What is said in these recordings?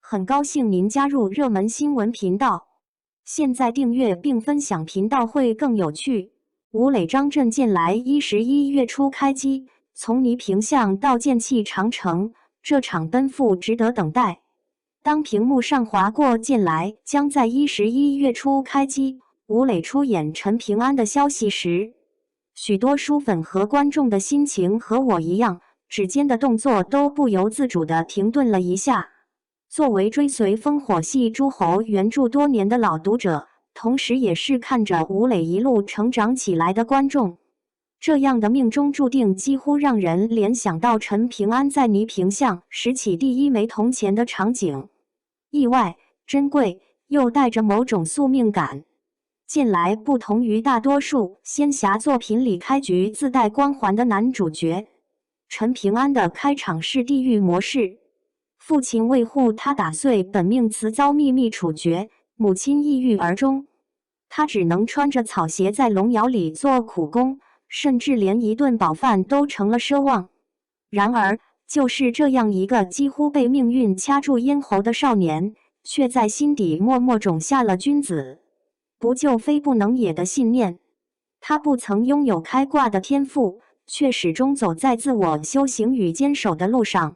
很高兴您加入热门新闻频道。现在订阅并分享频道会更有趣。吴磊张震剑来11月初开机，从泥坪巷到剑气长城，这场奔赴值得等待。当屏幕上划过剑来将在11月初开机，吴磊出演陈平安的消息时，许多书粉和观众的心情和我一样，指尖的动作都不由自主地停顿了一下。作为追随烽火戏诸侯原著多年的老读者，同时也是看着吴磊一路成长起来的观众，这样的命中注定几乎让人联想到陈平安在泥坪巷拾起第一枚铜钱的场景，意外、珍贵，又带着某种宿命感。剑来不同于大多数仙侠作品里开局自带光环的男主角，陈平安的开场是地狱模式。父亲为护他打碎本命词遭秘密处决，母亲抑郁而终，他只能穿着草鞋在龙窑里做苦工，甚至连一顿饱饭都成了奢望。然而，就是这样一个几乎被命运掐住咽喉的少年，却在心底默默种下了君子不救非不能也的信念。他不曾拥有开挂的天赋，却始终走在自我修行与坚守的路上。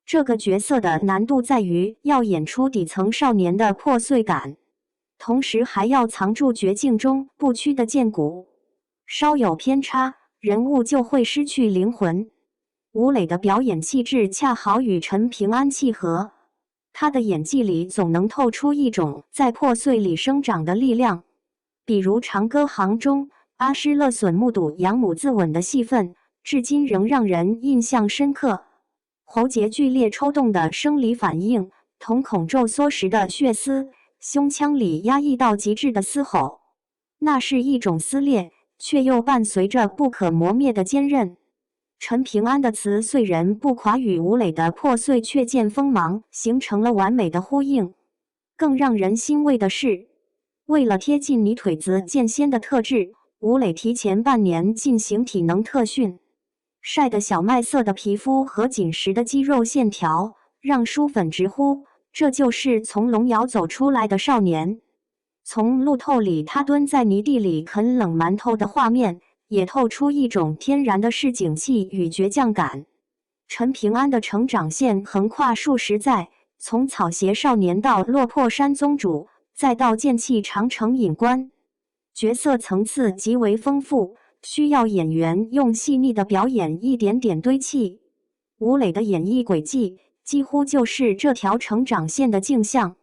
这个角色的难度在于要演出底层少年的破碎感，同时还要藏住绝境中不屈的剑骨。稍有偏差，人物就会失去灵魂。吴磊的表演气质恰好与陈平安契合，他的演技里总能透出一种在破碎里生长的力量。比如《长歌行》中阿诗勒损目睹养母自刎的戏份，至今仍让人印象深刻。喉结剧烈抽动的生理反应，瞳孔骤缩时的血丝，胸腔里压抑到极致的嘶吼，那是一种撕裂，却又伴随着不可磨灭的坚韧。陈平安的词碎人不垮与吴磊的破碎却见锋芒形成了完美的呼应。更让人欣慰的是，为了贴近泥腿子剑仙的特质，吴磊提前半年进行体能特训。晒得小麦色的皮肤和紧实的肌肉线条，让书粉直呼这就是从龙窑走出来的少年。从路透里他蹲在泥地里啃冷馒头的画面，也透出一种天然的市井气与倔强感。陈平安的成长线横跨数十载，从草鞋少年到落魄山宗主，再到剑气长城隐官，角色层次极为丰富，需要演员用细腻的表演一点点堆砌。吴磊的演艺轨迹几乎就是这条成长线的镜像。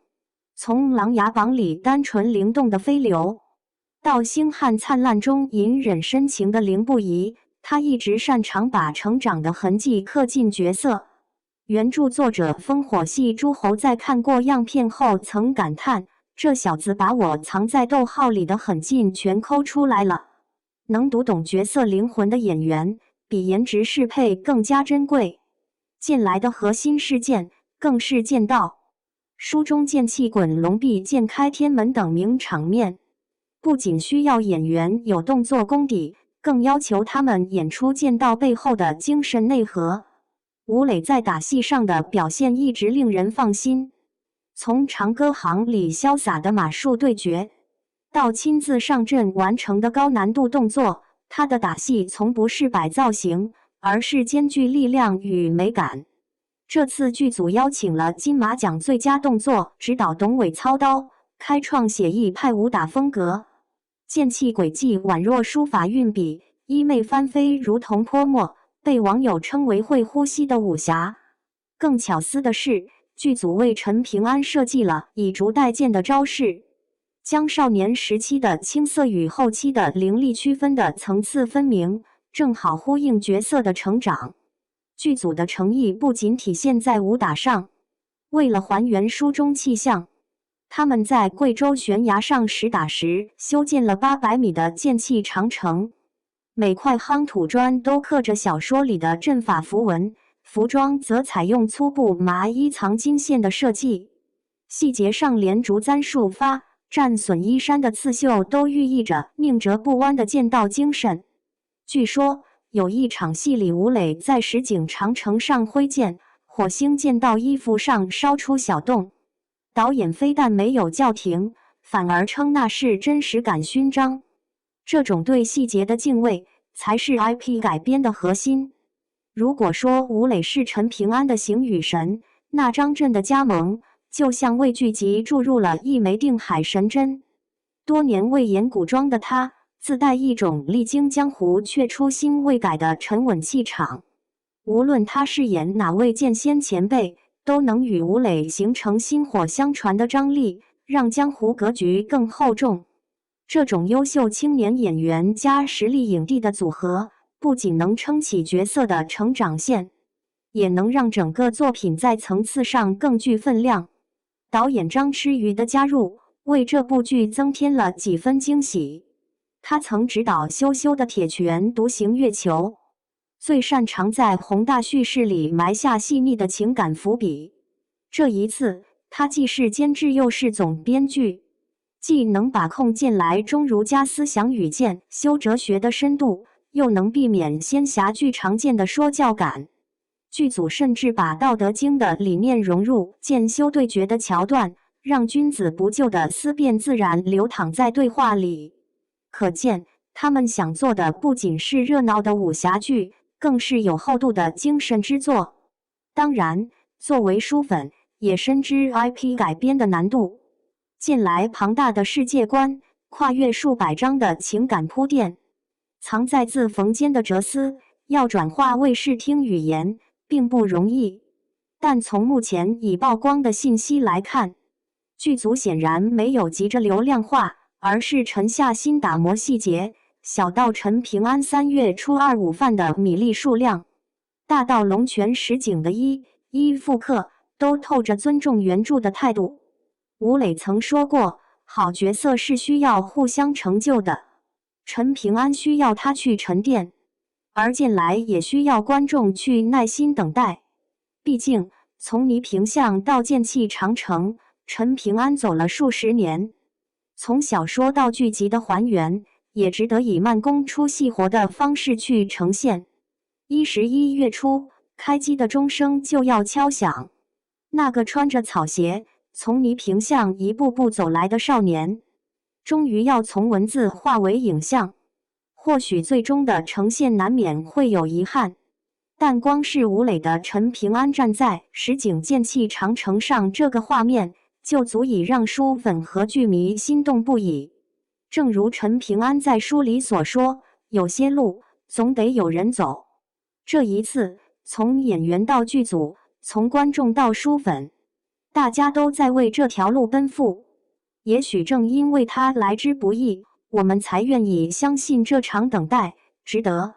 从《琅琊榜》里单纯灵动的飞流，到《星汉灿烂》中隐忍深情的凌不疑，他一直擅长把成长的痕迹刻进角色。原著作者烽火戏诸侯在看过样片后曾感叹，这小子把我藏在逗号里的狠劲全抠出来了。能读懂角色灵魂的演员，比颜值适配更加珍贵。剑来的核心事件更是剑道，书中剑气滚龙壁、剑开天门等名场面，不仅需要演员有动作功底，更要求他们演出剑道背后的精神内核。吴磊在打戏上的表现一直令人放心，从《长歌行》里潇洒的马术对决，到亲自上阵完成的高难度动作，他的打戏从不是摆造型，而是兼具力量与美感。这次剧组邀请了金马奖最佳动作指导董伟操刀，开创写意派武打风格。剑气轨迹宛若书法运笔，衣袂翻飞如同泼墨，被网友称为会呼吸的武侠。更巧思的是，剧组为陈平安设计了以竹代剑的招式，将少年时期的青涩与后期的凌厉区分的层次分明，正好呼应角色的成长。剧组的诚意不仅体现在武打上，为了还原书中气象，他们在贵州悬崖上实打实修建了800米的剑气长城，每块夯土砖都刻着小说里的阵法符文，服装则采用粗布麻衣藏金线的设计，细节上连竹簪束发、战损衣衫的刺绣都寓意着宁折不弯的剑道精神。据说有一场戏里，吴磊在石井长城上挥剑，火星剑道衣服上烧出小洞，导演非但没有叫停，反而称那是真实感勋章。这种对细节的敬畏，才是 IP 改编的核心。如果说吴磊是陈平安的形与神，那张震的加盟就像为剧集注入了一枚定海神针。多年未演古装的他，自带一种历经江湖却初心未改的沉稳气场。无论他饰演哪位剑仙前辈，都能与吴磊形成薪火相传的张力，让江湖格局更厚重。这种优秀青年演员加实力影帝的组合，不仅能撑起角色的成长线，也能让整个作品在层次上更具分量。导演张弛宇的加入，为这部剧增添了几分惊喜。他曾执导羞羞的铁拳、独行月球，最擅长在宏大叙事里埋下细腻的情感伏笔。这一次，他既是监制又是总编剧，既能把控剑来中儒家思想与剑修哲学的深度，又能避免仙侠剧常见的说教感。剧组甚至把《道德经》的理念融入剑修对决的桥段，让君子不救的思辨自然流淌在对话里。可见，他们想做的不仅是热闹的武侠剧，更是有厚度的精神之作。当然，作为书粉，也深知 IP 改编的难度。近来庞大的世界观，跨越数百章的情感铺垫，藏在字缝间的哲思，要转化为视听语言，并不容易。但从目前已曝光的信息来看，剧组显然没有急着流量化，而是沉下心打磨细节，小到陈平安3月初2午饭的米粒数量，大到龙泉实景的一复刻，都透着尊重原著的态度。吴磊曾说过，好角色是需要互相成就的。陈平安需要他去沉淀，而剑来也需要观众去耐心等待。毕竟，从倪萍巷到剑气长城，陈平安走了数十年。从小说到剧集的还原，也值得以慢工出细活的方式去呈现。11月初，开机的钟声就要敲响。那个穿着草鞋，从倪萍巷一步步走来的少年，终于要从文字化为影像。或许最终的呈现难免会有遗憾，但光是吴磊的陈平安站在实景剑气长城上这个画面，就足以让书粉和剧迷心动不已。正如陈平安在书里所说，有些路总得有人走。这一次，从演员到剧组，从观众到书粉，大家都在为这条路奔赴。也许正因为他来之不易，我们才愿意相信这场等待值得。